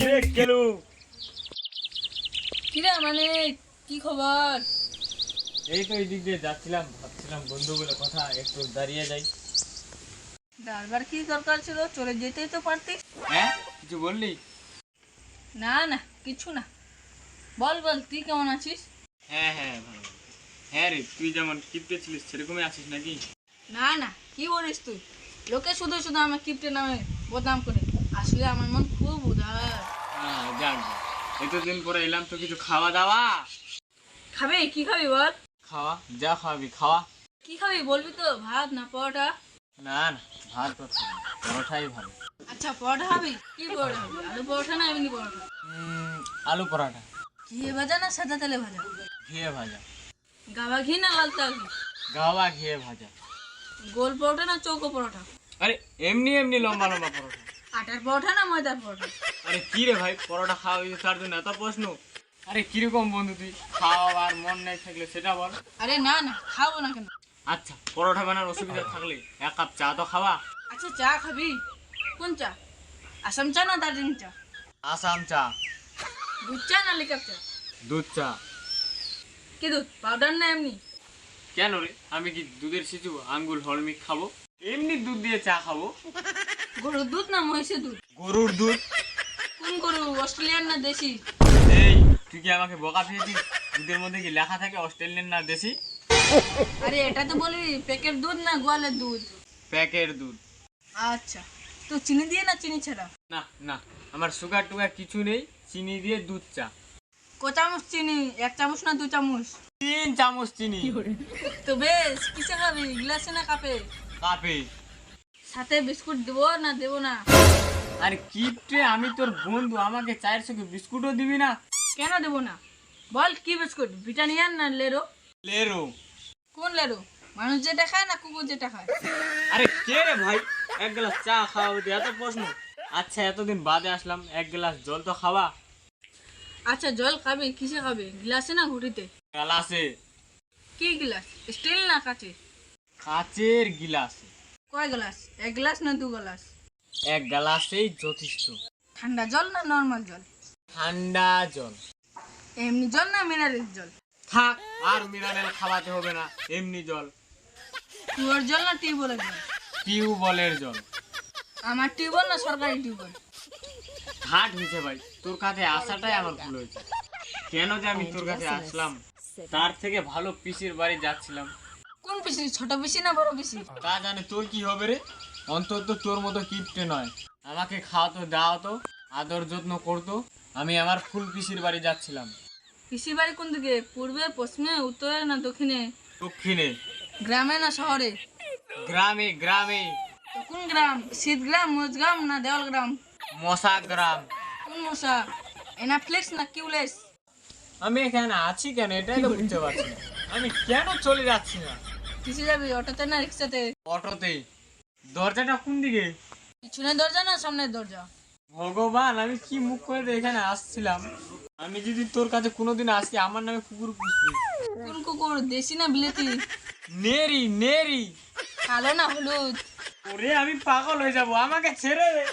কিরে কেলু কিরে মানে কি খবর? এই তো এই দিক দিয়ে যাচ্ছিলাম, ভাবছিলাম বন্ধু বলে কথা, একটু দাঁড়িয়ে যাই। দাঁড়বার কি দরকার ছিল? চলে যেতেই তো পারতিস। হ্যাঁ কিছু বললি? না না কিছু না, বল বল তুই কেমন আছিস? হ্যাঁ হ্যাঁ ভালো। হ্যাঁ রে, তুই যেমন কিপটে ছিলিস সেরকমই আছিস নাকি? না না কি বলিস তুই? লোকে শুধু শুধু আমার কিপ্টে নামে বদনাম করে, আসলে আমার মন খুব উদার। হ্যাঁ যাক, এতদিন পরে এলাম তো কিছু খাওয়া দাওয়া। খাবে কি খাবি বল? খাওয়া যা খাওয়াবি খাওয়া। কি খাবি বলবি তো, ভাত না পরোটা? না না ভাত তো খাবো না, পরোটাই ভালো। আচ্ছা পরোটা খাবি, কি পরোটা খাবি? আলু পরোটা না এমনি পরোটা? আলু পরোটা। ঘিয়ে ভাজা না সাদা তেলে ভাজা? ঘিয়ে ভাজা। গাওয়া ঘি না লাল তা ঘি? গাওয়া ঘিয়ে ভাজা। গোল পরোটা না চৌকো পরোটা? আরে এমনি এমনি লম্বা লম্বা পরোটা। আটার পরোটা না ময়দার পরোটা? আরে কি রে ভাই, পরোটা খাওয়া হয়েছে তার জন্য এত প্রশ্ন? আরে কিরকম বন্ধু তুই, খাওয়ার মন নাই থাকলে সেটা বল। আরে না না খাবো না কেন? আচ্ছা পরোটা বানার অসুবিধা থাকলে এক কাপ চা তো খাওয়া। আচ্ছা চা খাবি? কোন চা? আসাম চা না দার্জিলিং চা? আসাম চা। দুধ চা না লিকার চা? দুধ চা। কি দুধ, পাউডার না এমনি? কেন রে, আমি কি দুধের শিশু আঙ্গুল হলমিক খাবো? এমনি দুধ দিয়ে চা খাবো। গরুর দুধ না মহিষের দুধ? গরুর দুধ। কোন গরু, অস্ট্রেলিয়ান না দেশি? এই তুই কি আমাকে বোকা পেয়েছিস? দুধের মধ্যে কি লেখা থাকে অস্ট্রেলিয়ান না দেশি? আরে এটা তো বলবি প্যাকেট দুধ না গোয়ালের দুধ? প্যাকেট দুধ। আচ্ছা তো চিনি দিয়ে না চিনি ছাড়া? না না, আমার সুগার টুগার কিছু নেই, চিনি দিয়ে দুধ চা। ক চামচ চিনি, 1 চামচ না 2 চামচ? 3 চামচ চিনি। তো বেশ, কিসে খাবি, গ্লাসে না কাপে? কাপে। সাথে বিস্কুট দেবো না দেবো না? আরে কিপটে, আমি তোর বন্ধু, আমাকে চায়ের সঙ্গে বিস্কুটও দিবি না? কেন দেবো না বল, কি বিস্কুট, ব্রিটানিয়ান না লেরো? লেরো। কোন লেরো, মানুষ যেটা খায় না কুকুর যেটা খায়? আরে কে রে ভাই, এক গ্লাস চা খাওয়া এত প্রশ্ন? আচ্ছা এতদিন বাদে আসলাম, এক গ্লাস জল তো খাওয়া। আচ্ছা জল খাবি, কিসে খাবি, গ্লাসে না ঘুটিতে? গ্লাসে। কি গ্লাস, স্টিল না কাচের? কাচের গিলাসে। কয় গ্লাস, 1 গ্লাস না 2 গ্লাস? এক গ্লাসেই যথেষ্ট। ঠান্ডা জল না নর্মাল জল? ঠান্ডা জল। এমনি জল না মিনারেল জল? থাক, আর মিনারেল খাওয়াতে হবে না, এমনি জল। কুয়োর জল না টিউবওয়েলের জল? টিউবওয়েলের জল। আমার টিউবওয়েল না সরকারি টিউবওয়েল? ঘাট হয়েছে ভাই, তোর কাছে আসাটাই আমার ভুল হয়েছে। কেন যে আমি তোর কাছে আসলাম, তার থেকে ভালো পিসির বাড়ি যাচ্ছিলাম। কোন পিসি, ছোট পিসি না বড় পিসি? তা জানে তোর কি হবে রে, অন্তত তোর মতো কিপটে নয়। আমাকে খাওয়াতো দাওয়াতো, আদর যত্ন করতো। আমি আমার ফুল পিসির বাড়ি যাচ্ছিলাম। পিসি বাড়ি কোন দিকে, পূর্বে পশ্চিমে উত্তরে না দক্ষিণে? দক্ষিণে। গ্রামে না শহরে? গ্রামে গ্রামে। তো কোন গ্রাম, শীতগ্রাম, মোজগ্রাম না দেওয়াল গ্রাম? মশা গ্রাম। কোন মশা, এনাফ্লেক্স না কিউলেস? আমি এখানে আছি কেন এটাই তো বুঝতে পারছি না। আমি কেন চলে যাচ্ছি না? কিসে যাবি, অটোতে না রিক্সাতে? অটোতে। দরজাটা কোন দিকে? পিছনের দরজা না সামনের দরজা? ভগবান, আমি কি মুখ করে তো এখানে আসছিলাম। আমি যদি তোর কাছে কোনোদিন আসি, আমার নামে কুকুর পুষবি। কোন কুকুর, দেশি না বিলেতি? নেরি নেরি। কালো না হলুদ? ওরে আমি পাগল হয়ে যাব, আমাকে ছেড়ে দে।